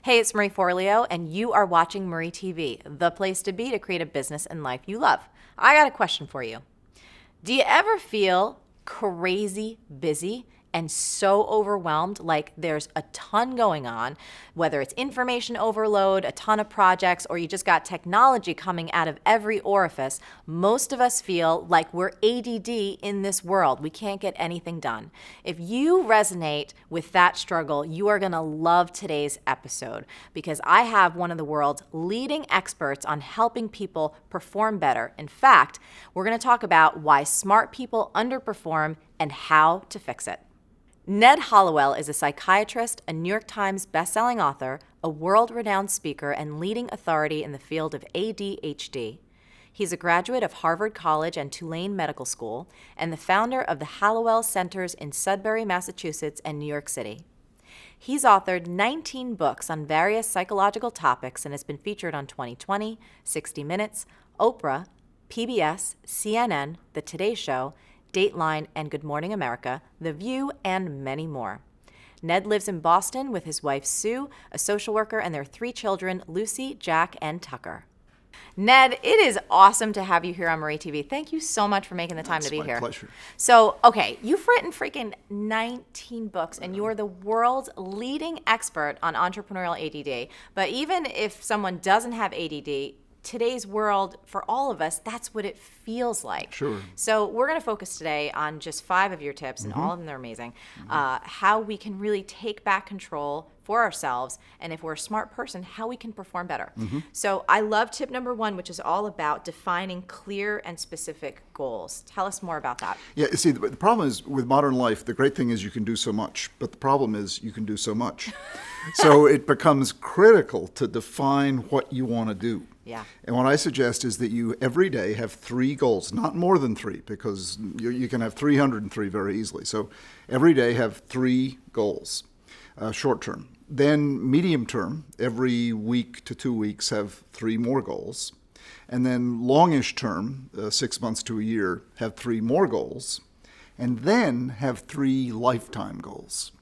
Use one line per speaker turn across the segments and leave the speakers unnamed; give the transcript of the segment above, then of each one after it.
Hey, it's Marie Forleo, and you are watching MarieTV, the place to be to create a business and life you love. I got a question for you. Do you ever feel crazy busy and so overwhelmed, like there's a ton going on, whether it's information overload, a ton of projects, or you just got technology coming out of every orifice? Most of us feel like we're ADD in this world. We can't get anything done. If you resonate with that struggle, you are gonna love today's episode because I have one of the world's leading experts on helping people perform better. In fact, we're gonna talk about why smart people underperform and how to fix it. Ned Hallowell is a psychiatrist, a New York Times bestselling author, a world-renowned speaker, and leading authority in the field of ADHD. He's a graduate of Harvard College and Tulane Medical School, and the founder of the Hallowell Centers in Sudbury, Massachusetts, and New York City. He's authored 19 books on various psychological topics and has been featured on 2020, 60 Minutes, Oprah, PBS, CNN, The Today Show, Dateline, and Good Morning America, The View, and many more. Ned lives in Boston with his wife Sue, a social worker, and their 3 children, Lucy, Jack, and Tucker. Ned, it is awesome to have you here on MarieTV. Thank you so much for making the time to be here.
It's my pleasure.
So, okay, you've written freaking 19 books, and you are the world's leading expert on entrepreneurial ADD. But even if someone doesn't have ADD, today's world, for all of us, that's what it feels like.
Sure.
So we're going to focus today on just 5 of your tips, and all of them are amazing, how we can really take back control for ourselves, and if we're a smart person, how we can perform better. So I love tip number 1, which is all about defining clear and specific goals. Tell us more about that.
Yeah, see, the problem is with modern life, the great thing is you can do so much, but the problem is you can do so much. So it becomes critical to define what you want to do.
Yeah.
And what I suggest is that you every day have 3 goals, not more than 3, because you can have 303 very easily. So every day have 3 goals, short term. Then medium term, every week to 2 weeks have 3 more goals. And then longish term, 6 months to a year, have 3 more goals. And then have 3 lifetime goals.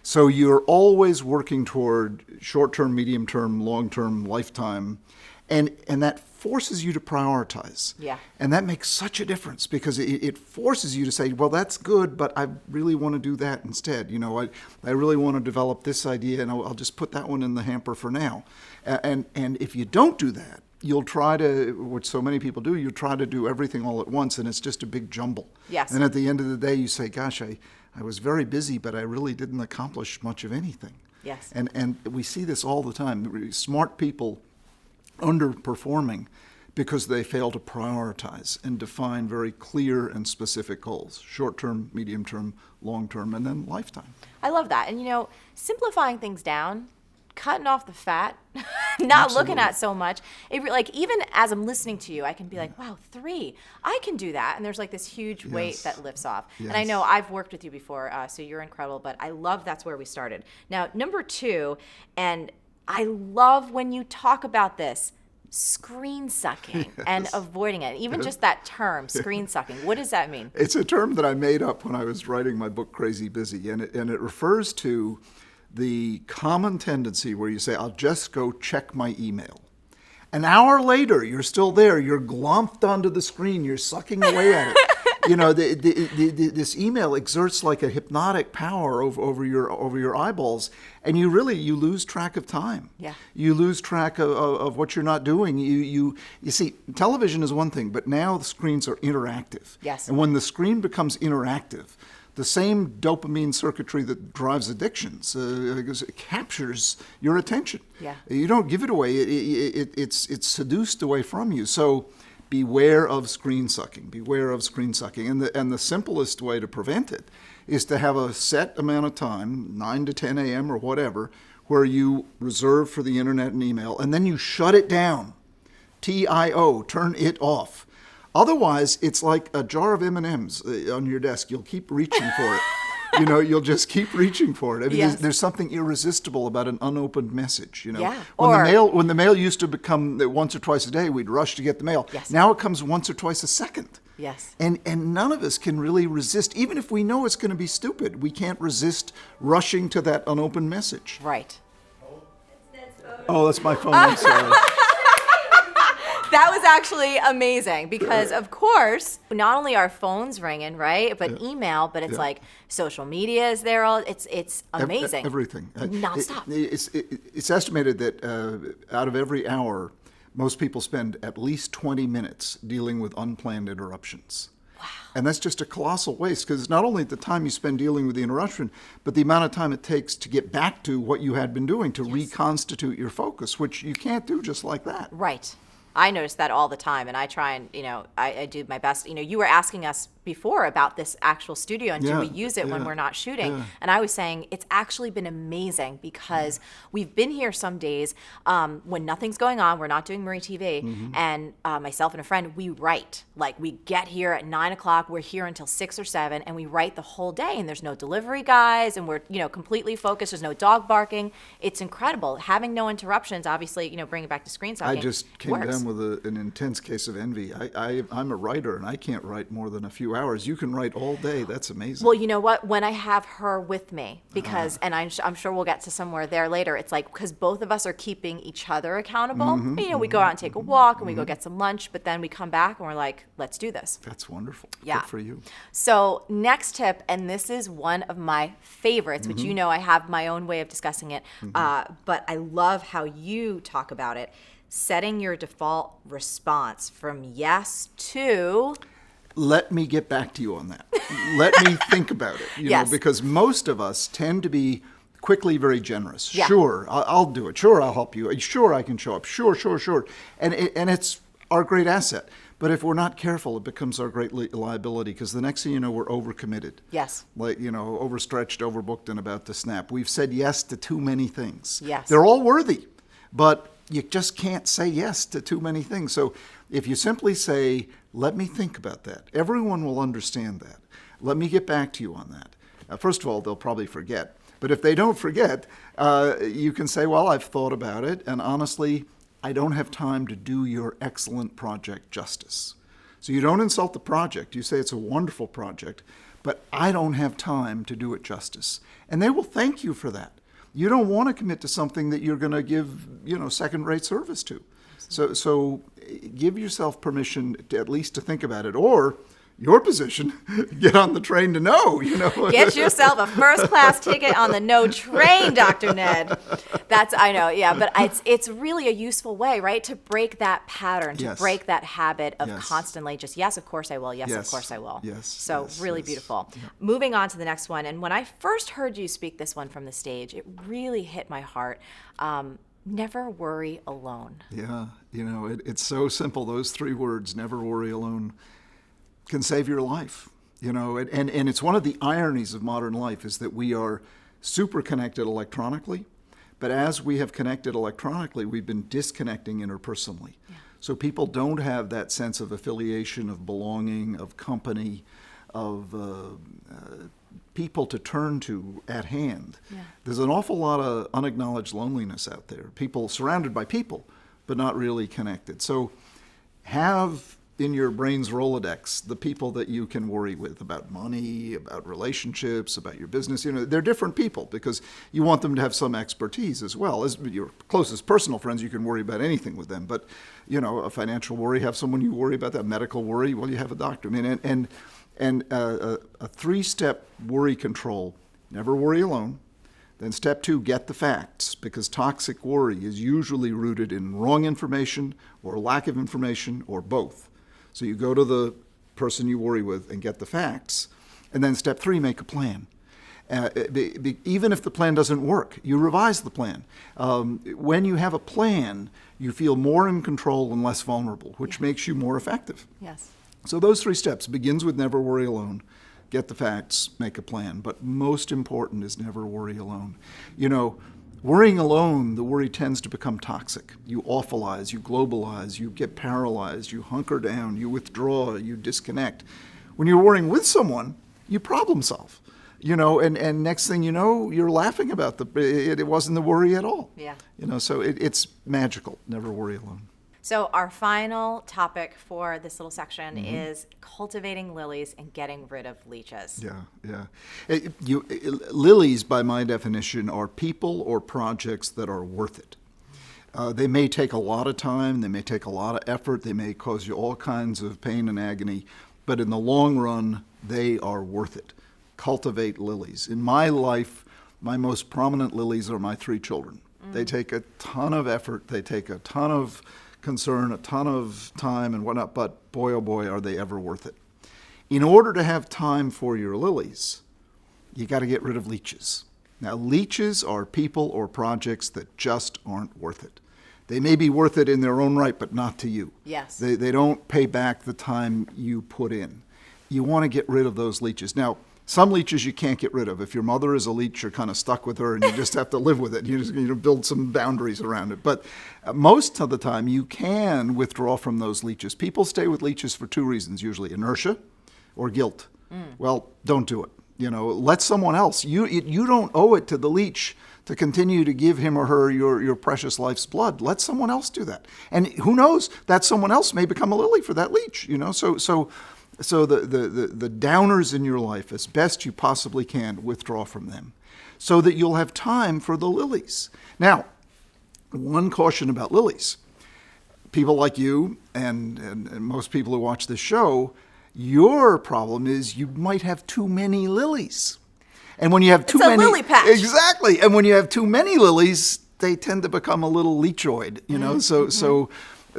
So you're always working toward short-term, medium-term, long-term, lifetime, and that forces you to prioritize.
Yeah.
And that makes such a difference because it forces you to say, well, that's good, but I really want to do that instead. You know, I really want to develop this idea, and I'll just put that one in the hamper for now. And if you don't do that, you'll try to, which so many people do, you try to do everything all at once, and it's just a big jumble.
Yes.
And at the end of the day, you say, gosh, I was very busy, but I really didn't accomplish much of anything.
Yes.
And we see this all the time. Smart people underperforming because they fail to prioritize and define very clear and specific goals, short-term, medium-term, long-term, and then lifetime.
I love that. And, you know, simplifying things down, cutting off the fat, not looking at so much. Like, even as I'm listening to you, I can be like, wow, 3, I can do that. And there's like this huge weight that lifts off.
Yes.
And I know I've worked with you before, so you're incredible, but I love that's where we started. Now, number 2, and I love when you talk about this, screen sucking and avoiding it. Even just that term, screen sucking. What does that mean?
It's a term that I made up when I was writing my book, Crazy Busy, and it refers to the common tendency where you say, I'll just go check my email. An hour later, you're still there. You're glumped onto the screen. You're sucking away at it. You know, this email exerts like a hypnotic power over your eyeballs, and you lose track of time.
Yeah.
You lose track of what you're not doing. You see, television is one thing, but now the screens are interactive.
Yes.
And when the screen becomes interactive, the same dopamine circuitry that drives addictions it captures your attention.
Yeah.
You don't give it away. It's seduced away from you. So beware of screen sucking. Beware of screen sucking. And the simplest way to prevent it is to have a set amount of time, 9 to 10 a.m. or whatever, where you reserve for the internet and email, and then you shut it down. TIO, turn it off. Otherwise, it's like a jar of M&Ms on your desk. You'll keep reaching for it. You know, you'll just keep reaching for it. I mean,
Yes.
there's something irresistible about an unopened message. You know,
Yeah.
when the mail used to become once or twice a day, we'd rush to get the mail.
Yes.
Now it comes once or twice a second.
Yes.
And none of us can really resist, even if we know it's going to be stupid. We can't resist rushing to that unopened message.
Right.
It's
Oh, that's my phone. I'm sorry.
That was actually amazing because, of course, not only are phones ringing, right, but email, but it's like social media is there. It's amazing.
Everything.
Nonstop.
It's estimated that out of every hour, most people spend at least 20 minutes dealing with unplanned interruptions. Wow. And that's just a colossal waste because not only the time you spend dealing with the interruption, but the amount of time it takes to get back to what you had been doing, to reconstitute your focus, which you can't do just like that.
Right. I notice that all the time, and I try and, I do my best. You were asking us before about this actual studio and do we use it when we're not shooting? Yeah. And I was saying it's actually been amazing because we've been here some days when nothing's going on, we're not doing MarieTV, and myself and a friend, we write. Like we get here at 9 o'clock, we're here until 6 or 7, and we write the whole day, and there's no delivery guys, and we're completely focused. There's no dog barking. It's incredible. Having no interruptions, obviously, bring it back to screensucking.
I just came down with an intense case of envy. I'm a writer, and I can't write more than a few hours. You can write all day. That's amazing.
Well, you know what? When I have her with me, because, and I'm sure we'll get to somewhere there later, it's like, because both of us are keeping each other accountable. We go out and take a walk, and we go get some lunch, but then we come back, and we're like, let's do this.
That's wonderful.
Yeah.
Good for you.
So next tip, and this is one of my favorites, which I have my own way of discussing it, but I love how you talk about it. Setting your default response from yes to...
Let me get back to you on that. Let me think about it. You know, because most of us tend to be quickly very generous. Yeah. Sure, I'll do it. Sure, I'll help you. Sure, I can show up. Sure. And it's our great asset. But if we're not careful, it becomes our great liability because the next thing you know, we're overcommitted.
Yes.
Like, overstretched, overbooked, and about to snap. We've said yes to too many things.
Yes.
They're all worthy, but you just can't say yes to too many things. So if you simply say, let me think about that, everyone will understand that. Let me get back to you on that. First of all, they'll probably forget. But if they don't forget, you can say, well, I've thought about it, and honestly, I don't have time to do your excellent project justice. So you don't insult the project. You say it's a wonderful project, but I don't have time to do it justice. And they will thank you for that. You don't want to commit to something that you're going to give, second-rate service to. So give yourself permission to at least to think about it, or your position, get on the train to no.
Get yourself a first-class ticket on the no train, Dr. Ned. I know, yeah, but it's really a useful way, right, to break that pattern, to break that habit of constantly just, yes, of course I will, yes, of course I will.
Yes.
So really beautiful.
Yeah.
Moving on to the next one, and when I first heard you speak this one from the stage, it really hit my heart. Never worry alone.
Yeah, it's so simple. Those 3 words, never worry alone, can save your life. And it's one of the ironies of modern life is that we are super connected electronically, but as we have connected electronically, we've been disconnecting interpersonally. Yeah. So people don't have that sense of affiliation, of belonging, of company, of people to turn to at hand. Yeah. There's an awful lot of unacknowledged loneliness out there. People surrounded by people, but not really connected. So have in your brain's Rolodex the people that you can worry with about money, about relationships, about your business. They're different people because you want them to have some expertise as well. As your closest personal friends, you can worry about anything with them. But, a financial worry, have someone you worry about. That medical worry, well, you have a doctor. And a 3-step worry control: never worry alone. Then step 2, get the facts, because toxic worry is usually rooted in wrong information or lack of information or both. So you go to the person you worry with and get the facts. And then step 3, make a plan. Even if the plan doesn't work, you revise the plan. When you have a plan, you feel more in control and less vulnerable, which makes you more effective.
Yes.
So those 3 steps begins with never worry alone. Get the facts, make a plan. But most important is never worry alone. Worrying alone, the worry tends to become toxic. You awfulize, you globalize, you get paralyzed, you hunker down, you withdraw, you disconnect. When you're worrying with someone, you problem solve. And next thing you know, you're laughing about it wasn't the worry at all.
Yeah.
So it's magical. Never worry alone.
So our final topic for this little section is cultivating lilies and getting rid of leeches.
Yeah. Lilies, by my definition, are people or projects that are worth it. They may take a lot of time, they may take a lot of effort, they may cause you all kinds of pain and agony, but in the long run, they are worth it. Cultivate lilies. In my life, my most prominent lilies are my 3 children. They take a ton of effort, they take a ton of concern, a ton of time and whatnot, but boy, oh boy, are they ever worth it. In order to have time for your lilies, you got to get rid of leeches. Now, leeches are people or projects that just aren't worth it. They may be worth it in their own right, but not to you.
Yes.
They don't pay back the time you put in. You want to get rid of those leeches. Now, some leeches you can't get rid of. If your mother is a leech, you're kind of stuck with her and you just have to live with it. You just build some boundaries around it. But most of the time, you can withdraw from those leeches. People stay with leeches for 2 reasons, usually inertia or guilt. Well, don't do it. Let someone else. You don't owe it to the leech to continue to give him or her your precious life's blood. Let someone else do that. And who knows, that someone else may become a lily for that leech. So the downers in your life, as best you possibly can, withdraw from them so that you'll have time for the lilies. Now, one caution about lilies. People like you and most people who watch this show, your problem is you might have too many lilies. And when you have too many,
lily patch.
Exactly. And when you have too many lilies, they tend to become a little leechoid,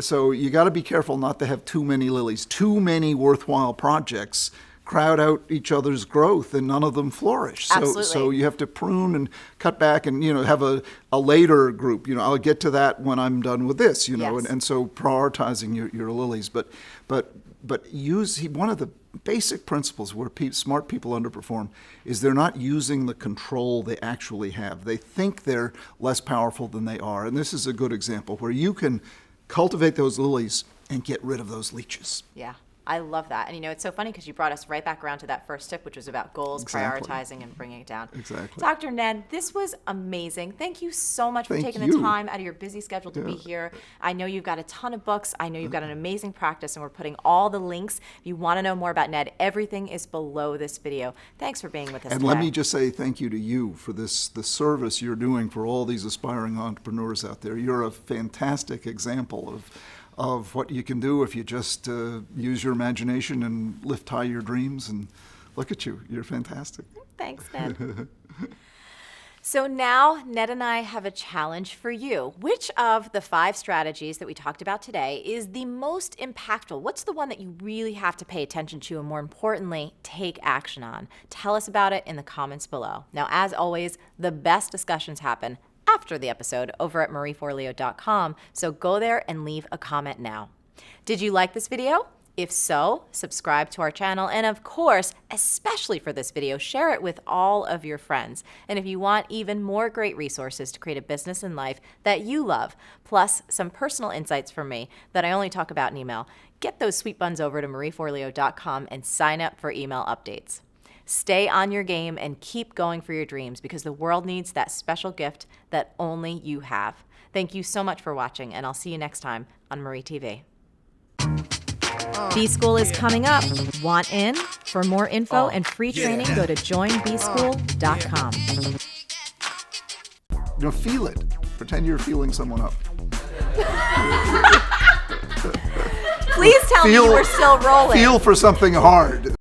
So you got to be careful not to have too many lilies. Too many worthwhile projects crowd out each other's growth and none of them flourish. So you have to prune and cut back and, have a later group. I'll get to that when I'm done with this,
Yes.
and so prioritizing your lilies. But one of the basic principles where smart people underperform is they're not using the control they actually have. They think they're less powerful than they are. And this is a good example where you can cultivate those lilies and get rid of those leeches.
Yeah, I love that. And it's so funny because you brought us right back around to that first tip, which was about goals,
Exactly.
prioritizing, and bringing it down.
Exactly.
Dr. Ned, this was amazing. Thank you so much for
Thank
taking
you.
the time out of your busy schedule to be here. I know you've got a ton of books. I know you've got an amazing practice, and we're putting all the links. If you want to know more about Ned, everything is below this video. Thanks for being with us
And
today.
let me just say thank you to you for the service you're doing for all these aspiring entrepreneurs out there. You're a fantastic example of what you can do if you just use your imagination and lift high your dreams. And look at you. You're fantastic.
Thanks, Ned. So now Ned and I have a challenge for you. Which of the 5 strategies that we talked about today is the most impactful? What's the one that you really have to pay attention to and, more importantly, take action on? Tell us about it in the comments below. Now, as always, the best discussions happen after the episode over at MarieForleo.com, so go there and leave a comment now. Did you like this video? If so, subscribe to our channel, and of course, especially for this video, share it with all of your friends. And if you want even more great resources to create a business and life that you love, plus some personal insights from me that I only talk about in email, get those sweet buns over to MarieForleo.com and sign up for email updates. Stay on your game and keep going for your dreams, because the world needs that special gift that only you have. Thank you so much for watching, and I'll see you next time on MarieTV. B-School is coming up. Want in? For more info and free training, go to joinbschool.com.
Feel it. Pretend you're feeling someone up.
Please tell me you were still rolling.
Feel for something hard.